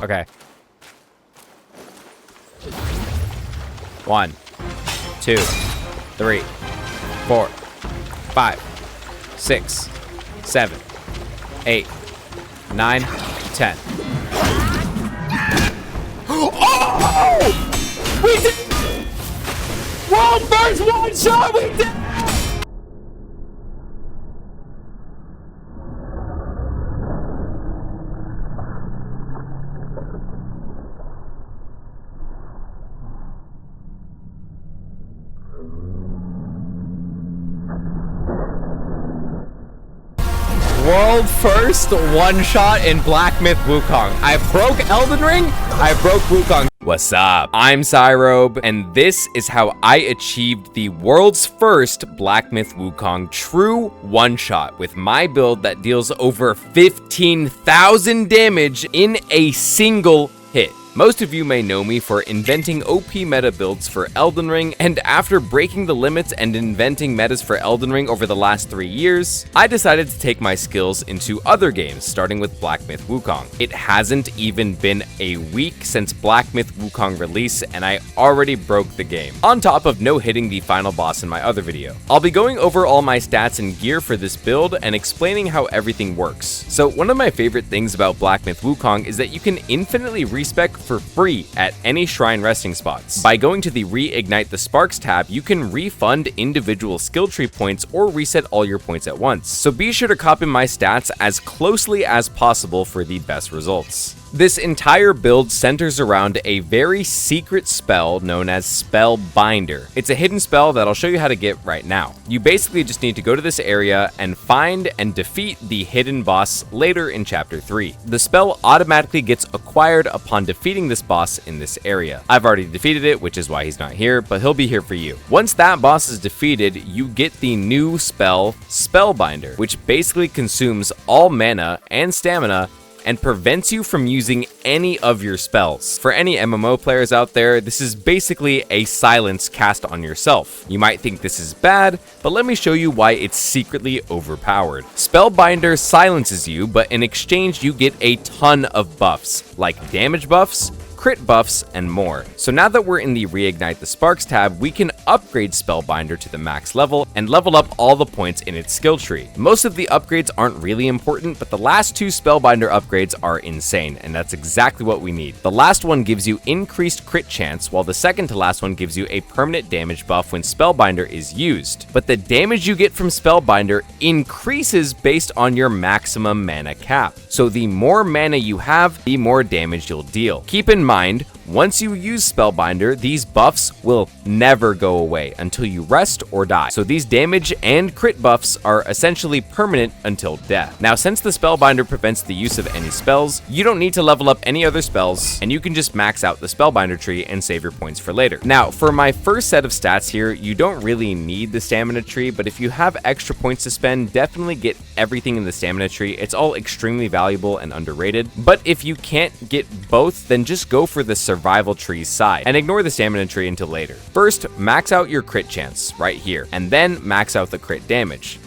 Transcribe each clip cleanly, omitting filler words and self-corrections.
Okay. 1, 2, 3, 4, 5, 6, 7, 8, 9, 10. Oh! We did! World first one shot! We did! World first one-shot in Black Myth Wukong. I broke Elden Ring, I broke Wukong. What's up? I'm SYROBE, and this is how I achieved the world's first Black Myth Wukong true one-shot with my build that deals over 15,000 damage in a single hit. Most of you may know me for inventing OP meta builds for Elden Ring, and after breaking the limits and inventing metas for Elden Ring over the last 3 years, I decided to take my skills into other games, starting with Black Myth Wukong. It hasn't even been a week since Black Myth Wukong release, and I already broke the game, on top of no hitting the final boss in my other video. I'll be going over all my stats and gear for this build and explaining how everything works. So one of my favorite things about Black Myth Wukong is that you can infinitely respec for free at any shrine resting spots. By going to the Reignite the Sparks tab, you can refund individual skill tree points or reset all your points at once. So be sure to copy my stats as closely as possible for the best results. This entire build centers around a very secret spell known as Spellbinder. It's a hidden spell that I'll show you how to get right now. You basically just need to go to this area and find and defeat the hidden boss later in chapter 3. The spell automatically gets acquired upon defeating this boss in this area. I've already defeated it, which is why he's not here, but he'll be here for you. Once that boss is defeated, you get the new spell, Spellbinder, which basically consumes all mana and stamina and prevents you from using any of your spells. For any MMO players out there, this is basically a silence cast on yourself. You might think this is bad, but let me show you why it's secretly overpowered. Spellbinder silences you, but in exchange you get a ton of buffs, like damage buffs, crit buffs, and more. So now that we're in the Reignite the Sparks tab, we can upgrade Spellbinder to the max level and level up all the points in its skill tree. Most of the upgrades aren't really important, but the last 2 Spellbinder upgrades are insane, and that's exactly what we need. The last one gives you increased crit chance, while the second to last one gives you a permanent damage buff when Spellbinder is used. But the damage you get from Spellbinder increases based on your maximum mana cap. So the more mana you have, the more damage you'll deal. Keep in mind, once you use Spellbinder, these buffs will never go away until you rest or die. So these damage and crit buffs are essentially permanent until death. Now, since the Spellbinder prevents the use of any spells, you don't need to level up any other spells, and you can just max out the Spellbinder tree and save your points for later. Now, for my first set of stats here, you don't really need the stamina tree, but if you have extra points to spend, definitely get everything in the stamina tree. It's all extremely valuable and underrated. But if you can't get both, then just go for the survival tree's side and ignore the stamina tree until later. First, max out your crit chance right here, and then max out the crit damage.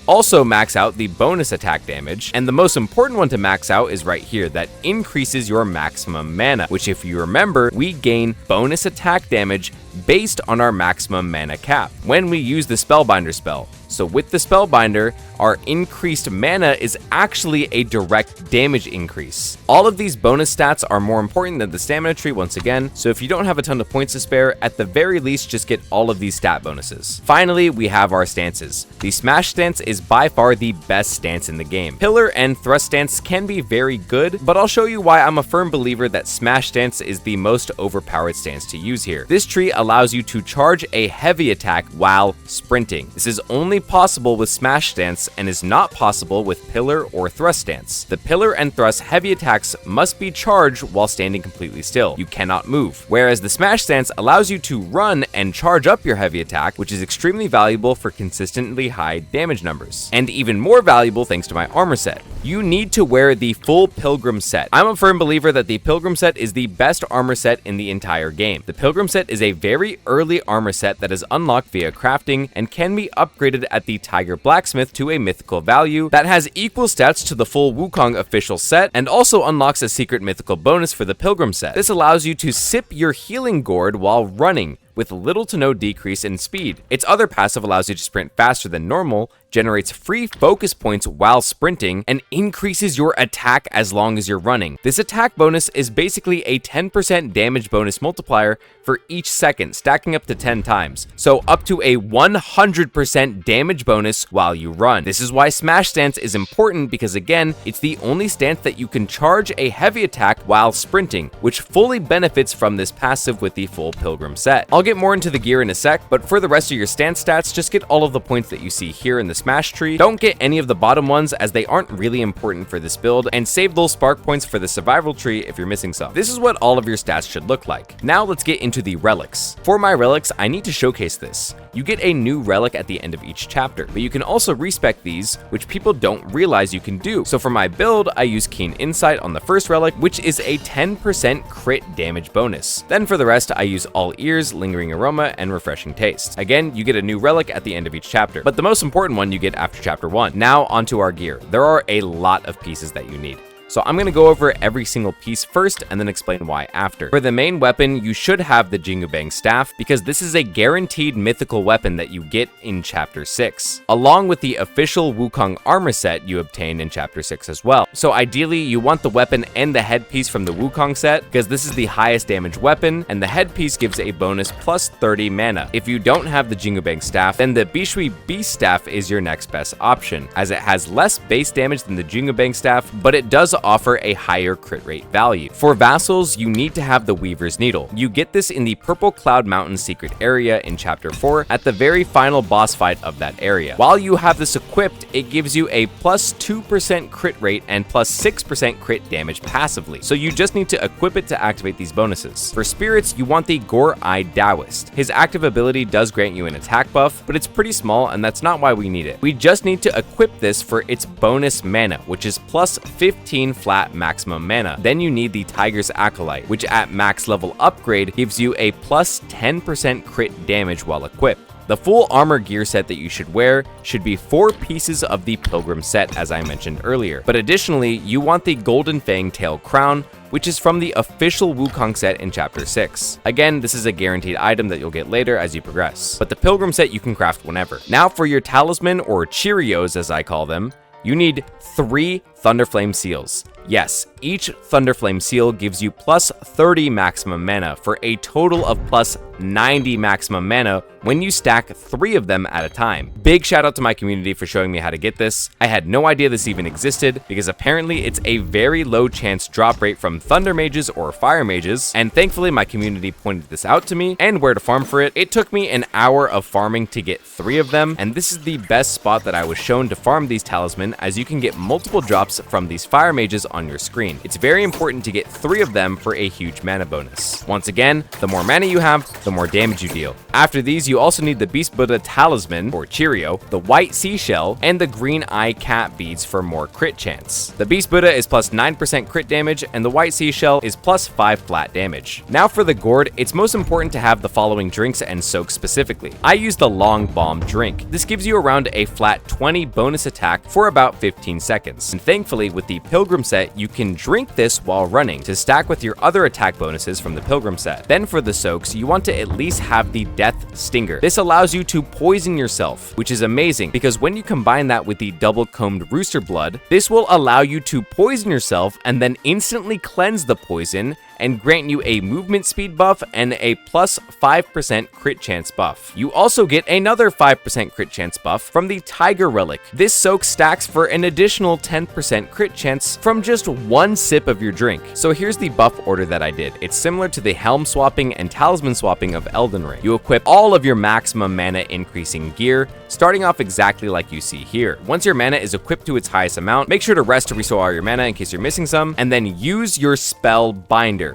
Also max out the bonus attack damage, and the most important one to max out is right here, that increases your maximum mana, which if you remember, we gain bonus attack damage based on our maximum mana cap when we use the Spellbinder spell. So with the Spellbinder, our increased mana is actually a direct damage increase. All of these bonus stats are more important than the stamina tree once again, so if you don't have a ton of points to spare, at the very least just get all of these stat bonuses. Finally, we have our stances. The Smash stance is by far the best stance in the game. Pillar and Thrust stance can be very good, but I'll show you why I'm a firm believer that Smash stance is the most overpowered stance to use here. This tree allows you to charge a heavy attack while sprinting. This is only possible with Smash stance and is not possible with Pillar or Thrust stance. The Pillar and Thrust heavy attacks must be charged while standing completely still. You cannot move. Whereas the Smash stance allows you to run and charge up your heavy attack, which is extremely valuable for consistently high damage numbers, and even more valuable thanks to my armor set. you need to wear the full Pilgrim set. I'm a firm believer that the Pilgrim set is the best armor set in the entire game. The Pilgrim set is a very early armor set that is unlocked via crafting and can be upgraded at the Tiger Blacksmith to a mythical value that has equal stats to the full Wukong official set, and also unlocks a secret mythical bonus for the Pilgrim set. This allows you to sip your healing gourd while running, with little to no decrease in speed. Its other passive allows you to sprint faster than normal, generates free focus points while sprinting, and increases your attack as long as you're running. This attack bonus is basically a 10% damage bonus multiplier for each second, stacking up to 10 times, so up to a 100% damage bonus while you run. This is why Smash Stance is important, because again, it's the only stance that you can charge a heavy attack while sprinting, which fully benefits from this passive with the full Pilgrim set. I'll get more into the gear in a sec, but for the rest of your stance stats, just get all of the points that you see here in the Smash tree. Don't get any of the bottom ones, as they aren't really important for this build, and save those spark points for the survival tree if you're missing some. This is what all of your stats should look like. Now let's get into the relics. For my relics, I need to showcase this. You get a new relic at the end of each chapter, but you can also respec these, which people don't realize you can do. So for my build, I use Keen Insight on the first relic, which is a 10% crit damage bonus. Then for the rest, I use All Ears, Lingering Aroma, and Refreshing Taste. Again, you get a new relic at the end of each chapter, but the most important one you get after chapter 1. Now onto our gear. There are a lot of pieces that you need. So I'm going to go over every single piece first and then explain why after. For the main weapon, you should have the Jingu Bang Staff, because this is a guaranteed mythical weapon that you get in Chapter 6, along with the official Wukong armor set you obtain in Chapter 6 as well. So ideally, you want the weapon and the headpiece from the Wukong set, because this is the highest damage weapon, and the headpiece gives a bonus plus 30 mana. If you don't have the Jingu Bang Staff, then the Bishui Beast Staff is your next best option, as it has less base damage than the Jingu Bang Staff, but it does offer a higher crit rate value. For vassals, you need to have the Weaver's Needle. You get this in the Purple Cloud Mountain secret area in Chapter 4 at the very final boss fight of that area. While you have this equipped, it gives you a plus 2% crit rate and plus 6% crit damage passively, so you just need to equip it to activate these bonuses. For spirits, you want the Gore-Eyed Taoist. His active ability does grant you an attack buff, but it's pretty small, and that's not why we need it. We just need to equip this for its bonus mana, which is plus 15 flat maximum mana. Then you need the Tiger's Acolyte, which at max level upgrade gives you a plus 10% crit damage while equipped. The full armor gear set that you should wear should be 4 pieces of the Pilgrim set, as I mentioned earlier. But additionally, you want the Golden Fang Tail Crown, which is from the official Wukong set in Chapter 6. Again, this is a guaranteed item that you'll get later as you progress, but the Pilgrim set you can craft whenever. Now for your talisman, or Curios as I call them, you need 3 Thunderflame Seals. Yes, each Thunderflame Seal gives you plus 30 maximum mana for a total of plus 90 maximum mana when you stack 3 of them at a time. Big shout out to my community for showing me how to get this. I had no idea this even existed, because apparently it's a very low chance drop rate from Thunder Mages or Fire Mages, and thankfully my community pointed this out to me and where to farm for it. It took me an hour of farming to get 3 of them, and this is the best spot that I was shown to farm these talisman, as you can get multiple drops from these Fire Mages on your screen. It's very important to get 3 of them for a huge mana bonus. Once again, the more mana you have, the more damage you deal. After these, you also need the Beast Buddha Talisman, or Cheerio, the White Seashell, and the Green Eye Cat Beads for more crit chance. The Beast Buddha is plus 9% crit damage, and the White Seashell is plus 5 flat damage. Now for the gourd, it's most important to have the following drinks and soaks specifically. I use the Long Bomb drink. This gives you around a flat 20 bonus attack for about 15 seconds. And thankfully, with the Pilgrim set, you can drink this while running to stack with your other attack bonuses from the Pilgrim set. Then for the soaks, you want to at least have the Death Stinger. This allows you to poison yourself, which is amazing, because when you combine that with the Double Combed Rooster Blood, this will allow you to poison yourself and then instantly cleanse the poison and grant you a movement speed buff and a plus 5% crit chance buff. You also get another 5% crit chance buff from the Tiger Relic. This soak stacks for an additional 10% crit chance from just 1 sip of your drink. So here's the buff order that I did. It's similar to the helm swapping and talisman swapping of Elden Ring. You equip all of your maximum mana increasing gear, starting off exactly like you see here. Once your mana is equipped to its highest amount, make sure to rest to restore all your mana in case you're missing some, and then use your spell Binder.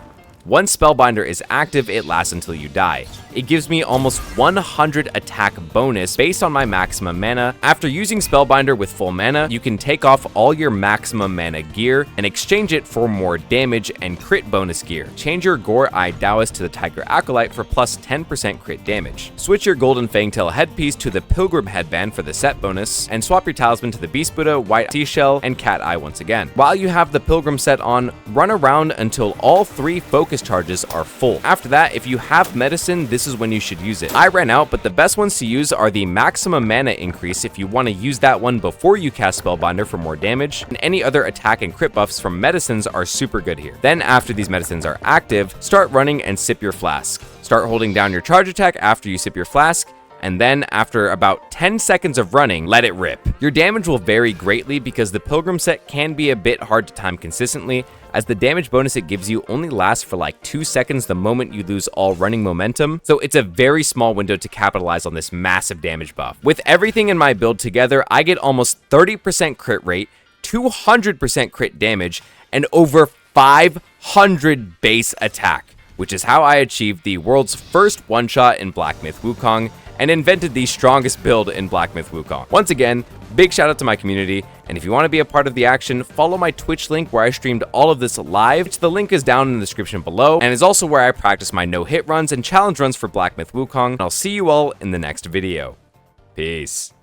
Once Spellbinder is active, it lasts until you die. It gives me almost 100 attack bonus based on my maximum mana. After using Spellbinder with full mana, you can take off all your maximum mana gear and exchange it for more damage and crit bonus gear. Change your Gore-Eye Taoist to the Tiger Acolyte for plus 10% crit damage. Switch your Golden Fangtail headpiece to the Pilgrim headband for the set bonus, and swap your talisman to the Beast Buddha, White Seashell, and Cat Eye once again. While you have the Pilgrim set on, run around until all 3 focus charges are full. After that, if you have medicine, this is when you should use it. I ran out, but the best ones to use are the maximum mana increase if you want to use that one before you cast Spellbinder for more damage, and any other attack and crit buffs from medicines are super good here. Then after these medicines are active, start running and sip your flask. Start holding down your charge attack after you sip your flask, and then after about 10 seconds of running, let it rip. Your damage will vary greatly because the Pilgrim set can be a bit hard to time consistently, as the damage bonus it gives you only lasts for like 2 seconds the moment you lose all running momentum, so it's a very small window to capitalize on this massive damage buff. With everything in my build together, I get almost 30% crit rate, 200% crit damage, and over 500 base attack, which is how I achieved the world's first one-shot in Black Myth Wukong, and invented the strongest build in Black Myth Wukong. Once again, big shout out to my community, and if you want to be a part of the action, follow my Twitch link where I streamed all of this live. The link is down in the description below, and is also where I practice my no-hit runs and challenge runs for Black Myth Wukong. And I'll see you all in the next video. Peace.